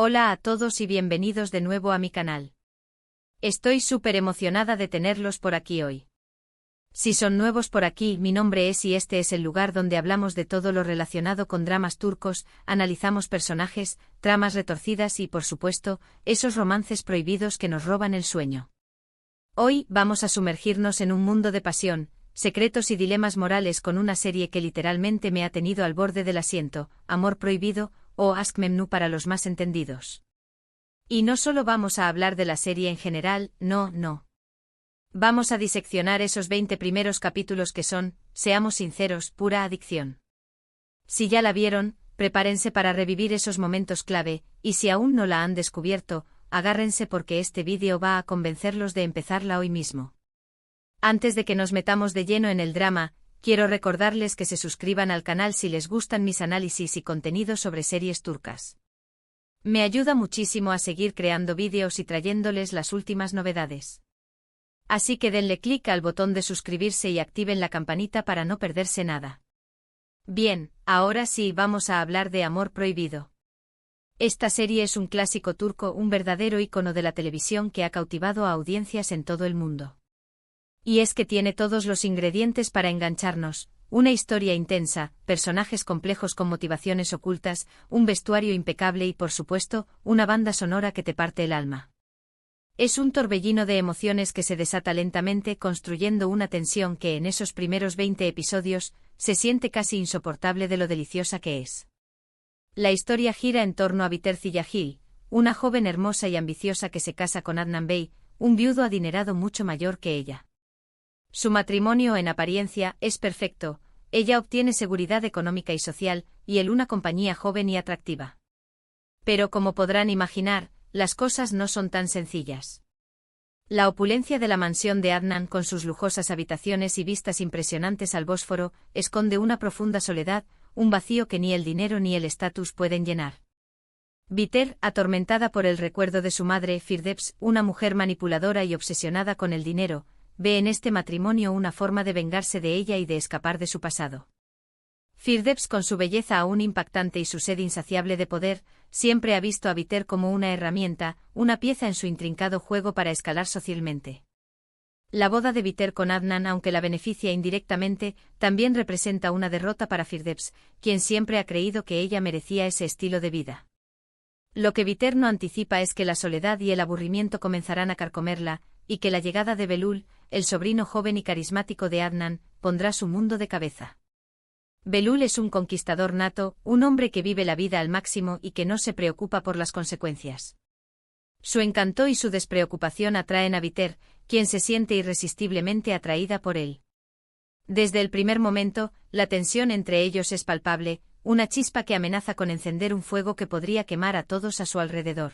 Hola a todos y bienvenidos de nuevo a mi canal. Estoy súper emocionada de tenerlos por aquí hoy. Si son nuevos por aquí, mi nombre es y este es el lugar donde hablamos de todo lo relacionado con dramas turcos, analizamos personajes, tramas retorcidas y, por supuesto, esos romances prohibidos que nos roban el sueño. Hoy vamos a sumergirnos en un mundo de pasión, secretos y dilemas morales con una serie que literalmente me ha tenido al borde del asiento, Amor Prohibido, o Aşk Memnu para los más entendidos. Y no solo vamos a hablar de la serie en general, no. Vamos a diseccionar esos 20 primeros capítulos que son, seamos sinceros, pura adicción. Si ya la vieron, prepárense para revivir esos momentos clave, y si aún no la han descubierto, agárrense porque este vídeo va a convencerlos de empezarla hoy mismo. Antes de que nos metamos de lleno en el drama, quiero recordarles que se suscriban al canal si les gustan mis análisis y contenido sobre series turcas. Me ayuda muchísimo a seguir creando vídeos y trayéndoles las últimas novedades. Así que denle clic al botón de suscribirse y activen la campanita para no perderse nada. Bien, ahora sí vamos a hablar de Amor Prohibido. Esta serie es un clásico turco, un verdadero ícono de la televisión que ha cautivado a audiencias en todo el mundo. Y es que tiene todos los ingredientes para engancharnos, una historia intensa, personajes complejos con motivaciones ocultas, un vestuario impecable y, por supuesto, una banda sonora que te parte el alma. Es un torbellino de emociones que se desata lentamente construyendo una tensión que en esos primeros 20 episodios se siente casi insoportable de lo deliciosa que es. La historia gira en torno a Biter Cillagil, una joven hermosa y ambiciosa que se casa con Adnan Bey, un viudo adinerado mucho mayor que ella. Su matrimonio en apariencia es perfecto, ella obtiene seguridad económica y social, y él una compañía joven y atractiva. Pero como podrán imaginar, las cosas no son tan sencillas. La opulencia de la mansión de Adnan con sus lujosas habitaciones y vistas impresionantes al Bósforo esconde una profunda soledad, un vacío que ni el dinero ni el estatus pueden llenar. Biter, atormentada por el recuerdo de su madre Firdevs, una mujer manipuladora y obsesionada con el dinero, ve en este matrimonio una forma de vengarse de ella y de escapar de su pasado. Firdevs, con su belleza aún impactante y su sed insaciable de poder, siempre ha visto a Biter como una herramienta, una pieza en su intrincado juego para escalar socialmente. La boda de Biter con Adnan, aunque la beneficia indirectamente, también representa una derrota para Firdevs, quien siempre ha creído que ella merecía ese estilo de vida. Lo que Biter no anticipa es que la soledad y el aburrimiento comenzarán a carcomerla, y que la llegada de Belul, el sobrino joven y carismático de Adnan, pondrá su mundo de cabeza. Belul es un conquistador nato, un hombre que vive la vida al máximo y que no se preocupa por las consecuencias. Su encanto y su despreocupación atraen a Biter, quien se siente irresistiblemente atraída por él. Desde el primer momento, la tensión entre ellos es palpable, una chispa que amenaza con encender un fuego que podría quemar a todos a su alrededor.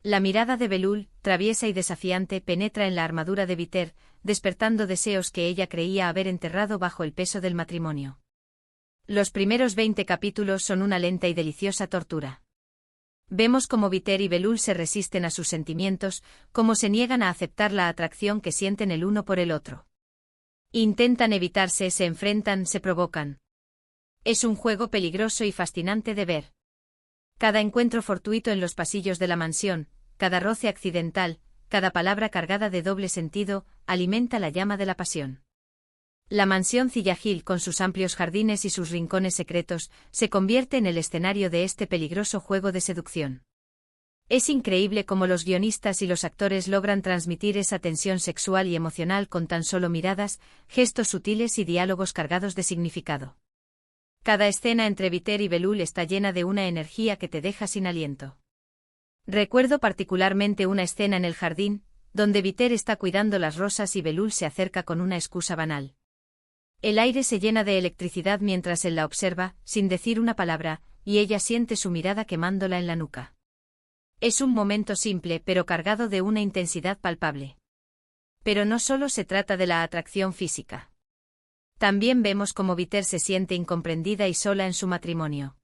La mirada de Belul, traviesa y desafiante, penetra en la armadura de Biter, despertando deseos que ella creía haber enterrado bajo el peso del matrimonio. Los primeros 20 capítulos son una lenta y deliciosa tortura. Vemos cómo Biter y Belul se resisten a sus sentimientos, cómo se niegan a aceptar la atracción que sienten el uno por el otro. Intentan evitarse, se enfrentan, se provocan. Es un juego peligroso y fascinante de ver. Cada encuentro fortuito en los pasillos de la mansión, cada roce accidental, cada palabra cargada de doble sentido, alimenta la llama de la pasión. La mansión Cillagil, con sus amplios jardines y sus rincones secretos, se convierte en el escenario de este peligroso juego de seducción. Es increíble cómo los guionistas y los actores logran transmitir esa tensión sexual y emocional con tan solo miradas, gestos sutiles y diálogos cargados de significado. Cada escena entre Biter y Belul está llena de una energía que te deja sin aliento. Recuerdo particularmente una escena en el jardín, donde Biter está cuidando las rosas y Belul se acerca con una excusa banal. El aire se llena de electricidad mientras él la observa, sin decir una palabra, y ella siente su mirada quemándola en la nuca. Es un momento simple pero cargado de una intensidad palpable. Pero no solo se trata de la atracción física. También vemos cómo Biter se siente incomprendida y sola en su matrimonio.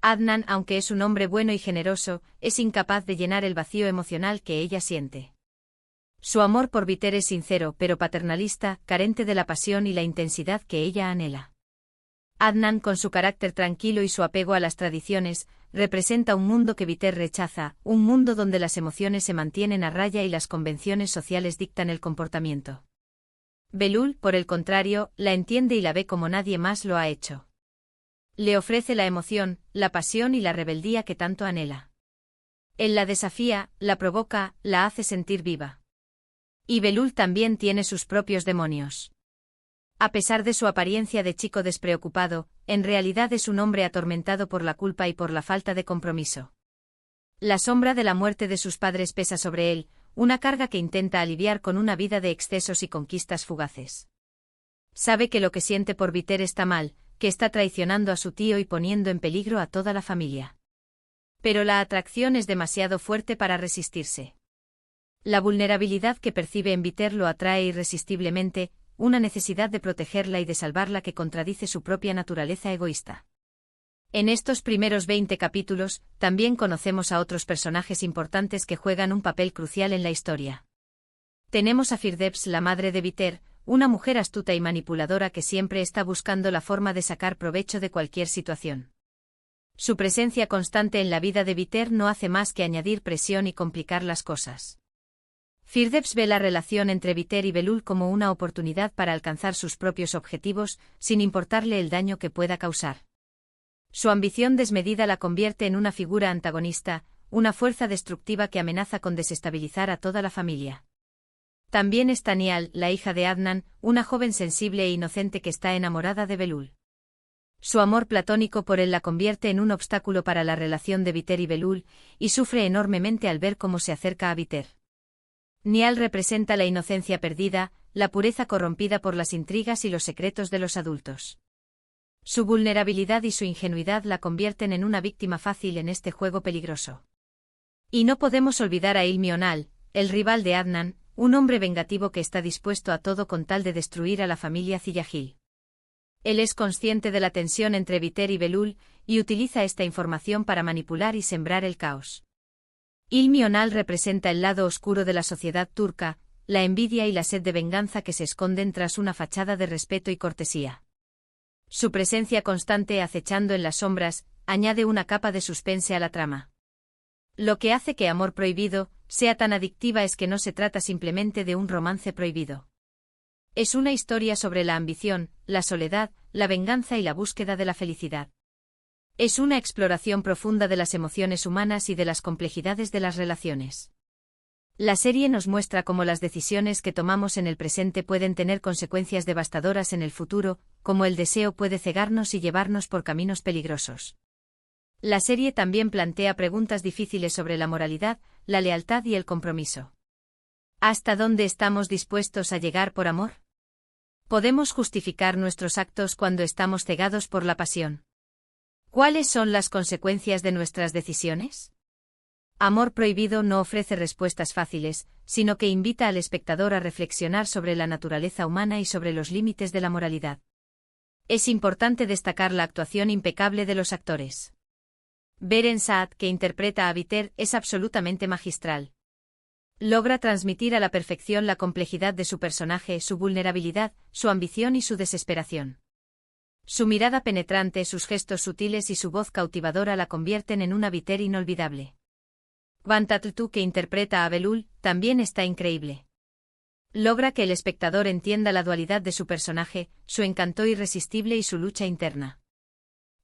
Adnan, aunque es un hombre bueno y generoso, es incapaz de llenar el vacío emocional que ella siente. Su amor por Biter es sincero pero paternalista, carente de la pasión y la intensidad que ella anhela. Adnan, con su carácter tranquilo y su apego a las tradiciones, representa un mundo que Biter rechaza, un mundo donde las emociones se mantienen a raya y las convenciones sociales dictan el comportamiento. Belul, por el contrario, la entiende y la ve como nadie más lo ha hecho. Le ofrece la emoción, la pasión y la rebeldía que tanto anhela. Él la desafía, la provoca, la hace sentir viva. Y Belul también tiene sus propios demonios. A pesar de su apariencia de chico despreocupado, en realidad es un hombre atormentado por la culpa y por la falta de compromiso. La sombra de la muerte de sus padres pesa sobre él, una carga que intenta aliviar con una vida de excesos y conquistas fugaces. Sabe que lo que siente por Biter está mal, que está traicionando a su tío y poniendo en peligro a toda la familia. Pero la atracción es demasiado fuerte para resistirse. La vulnerabilidad que percibe en Biter lo atrae irresistiblemente, una necesidad de protegerla y de salvarla que contradice su propia naturaleza egoísta. En estos primeros 20 capítulos, también conocemos a otros personajes importantes que juegan un papel crucial en la historia. Tenemos a Firdevs, la madre de Biter, una mujer astuta y manipuladora que siempre está buscando la forma de sacar provecho de cualquier situación. Su presencia constante en la vida de Biter no hace más que añadir presión y complicar las cosas. Firdevs ve la relación entre Biter y Belul como una oportunidad para alcanzar sus propios objetivos, sin importarle el daño que pueda causar. Su ambición desmedida la convierte en una figura antagonista, una fuerza destructiva que amenaza con desestabilizar a toda la familia. También está Nial, la hija de Adnan, una joven sensible e inocente que está enamorada de Belul. Su amor platónico por él la convierte en un obstáculo para la relación de Biter y Belul, y sufre enormemente al ver cómo se acerca a Biter. Nial representa la inocencia perdida, la pureza corrompida por las intrigas y los secretos de los adultos. Su vulnerabilidad y su ingenuidad la convierten en una víctima fácil en este juego peligroso. Y no podemos olvidar a Ilmional, el rival de Adnan, un hombre vengativo que está dispuesto a todo con tal de destruir a la familia Ziyahil. Él es consciente de la tensión entre Biter y Belul, y utiliza esta información para manipular y sembrar el caos. Ilmional representa el lado oscuro de la sociedad turca, la envidia y la sed de venganza que se esconden tras una fachada de respeto y cortesía. Su presencia constante acechando en las sombras, añade una capa de suspense a la trama. Lo que hace que Amor Prohibido sea tan adictiva es que no se trata simplemente de un romance prohibido. Es una historia sobre la ambición, la soledad, la venganza y la búsqueda de la felicidad. Es una exploración profunda de las emociones humanas y de las complejidades de las relaciones. La serie nos muestra cómo las decisiones que tomamos en el presente pueden tener consecuencias devastadoras en el futuro, cómo el deseo puede cegarnos y llevarnos por caminos peligrosos. La serie también plantea preguntas difíciles sobre la moralidad, la lealtad y el compromiso. ¿Hasta dónde estamos dispuestos a llegar por amor? ¿Podemos justificar nuestros actos cuando estamos cegados por la pasión? ¿Cuáles son las consecuencias de nuestras decisiones? Amor Prohibido no ofrece respuestas fáciles, sino que invita al espectador a reflexionar sobre la naturaleza humana y sobre los límites de la moralidad. Es importante destacar la actuación impecable de los actores. Beren Saat, que interpreta a Biter, es absolutamente magistral. Logra transmitir a la perfección la complejidad de su personaje, su vulnerabilidad, su ambición y su desesperación. Su mirada penetrante, sus gestos sutiles y su voz cautivadora la convierten en una Biter inolvidable. Van Tattu, que interpreta a Belul, también está increíble. Logra que el espectador entienda la dualidad de su personaje, su encanto irresistible y su lucha interna.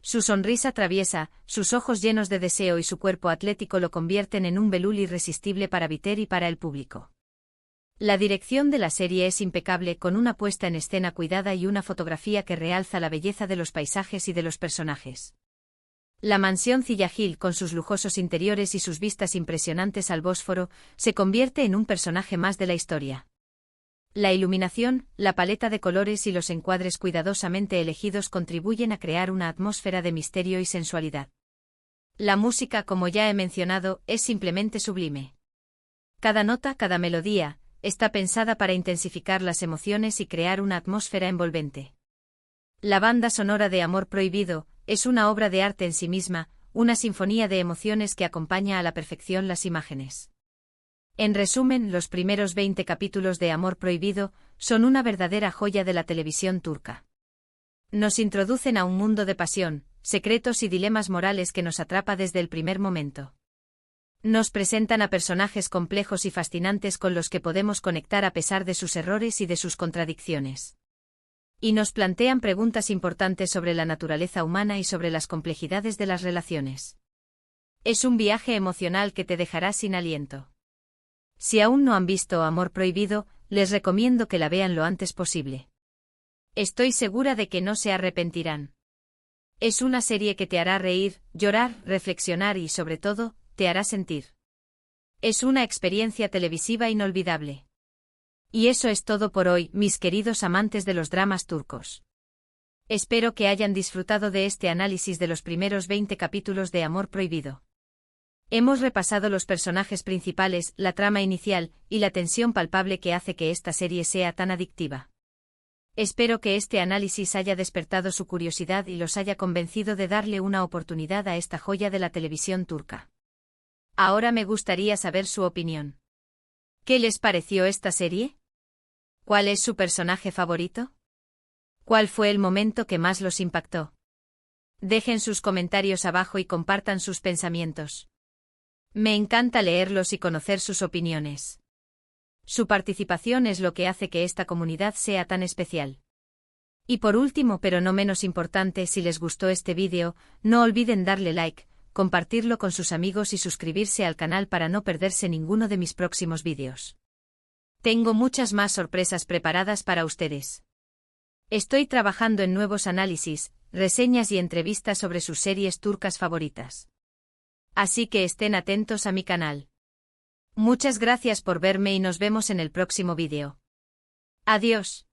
Su sonrisa traviesa, sus ojos llenos de deseo y su cuerpo atlético lo convierten en un Belul irresistible para Biter y para el público. La dirección de la serie es impecable, con una puesta en escena cuidada y una fotografía que realza la belleza de los paisajes y de los personajes. La mansión Ziyahil, con sus lujosos interiores y sus vistas impresionantes al Bósforo, se convierte en un personaje más de la historia. La iluminación, la paleta de colores y los encuadres cuidadosamente elegidos contribuyen a crear una atmósfera de misterio y sensualidad. La música, como ya he mencionado, es simplemente sublime. Cada nota, cada melodía, está pensada para intensificar las emociones y crear una atmósfera envolvente. La banda sonora de Amor Prohibido es una obra de arte en sí misma, una sinfonía de emociones que acompaña a la perfección las imágenes. En resumen, los primeros 20 capítulos de Amor Prohibido son una verdadera joya de la televisión turca. Nos introducen a un mundo de pasión, secretos y dilemas morales que nos atrapa desde el primer momento. Nos presentan a personajes complejos y fascinantes con los que podemos conectar a pesar de sus errores y de sus contradicciones. Y nos plantean preguntas importantes sobre la naturaleza humana y sobre las complejidades de las relaciones. Es un viaje emocional que te dejará sin aliento. Si aún no han visto Amor Prohibido, les recomiendo que la vean lo antes posible. Estoy segura de que no se arrepentirán. Es una serie que te hará reír, llorar, reflexionar y, sobre todo, te hará sentir. Es una experiencia televisiva inolvidable. Y eso es todo por hoy, mis queridos amantes de los dramas turcos. Espero que hayan disfrutado de este análisis de los primeros 20 capítulos de Amor Prohibido. Hemos repasado los personajes principales, la trama inicial, y la tensión palpable que hace que esta serie sea tan adictiva. Espero que este análisis haya despertado su curiosidad y los haya convencido de darle una oportunidad a esta joya de la televisión turca. Ahora me gustaría saber su opinión. ¿Qué les pareció esta serie? ¿Cuál es su personaje favorito? ¿Cuál fue el momento que más los impactó? Dejen sus comentarios abajo y compartan sus pensamientos. Me encanta leerlos y conocer sus opiniones. Su participación es lo que hace que esta comunidad sea tan especial. Y por último, pero no menos importante, si les gustó este vídeo, no olviden darle like, compartirlo con sus amigos y suscribirse al canal para no perderse ninguno de mis próximos vídeos. Tengo muchas más sorpresas preparadas para ustedes. Estoy trabajando en nuevos análisis, reseñas y entrevistas sobre sus series turcas favoritas. Así que estén atentos a mi canal. Muchas gracias por verme y nos vemos en el próximo vídeo. Adiós.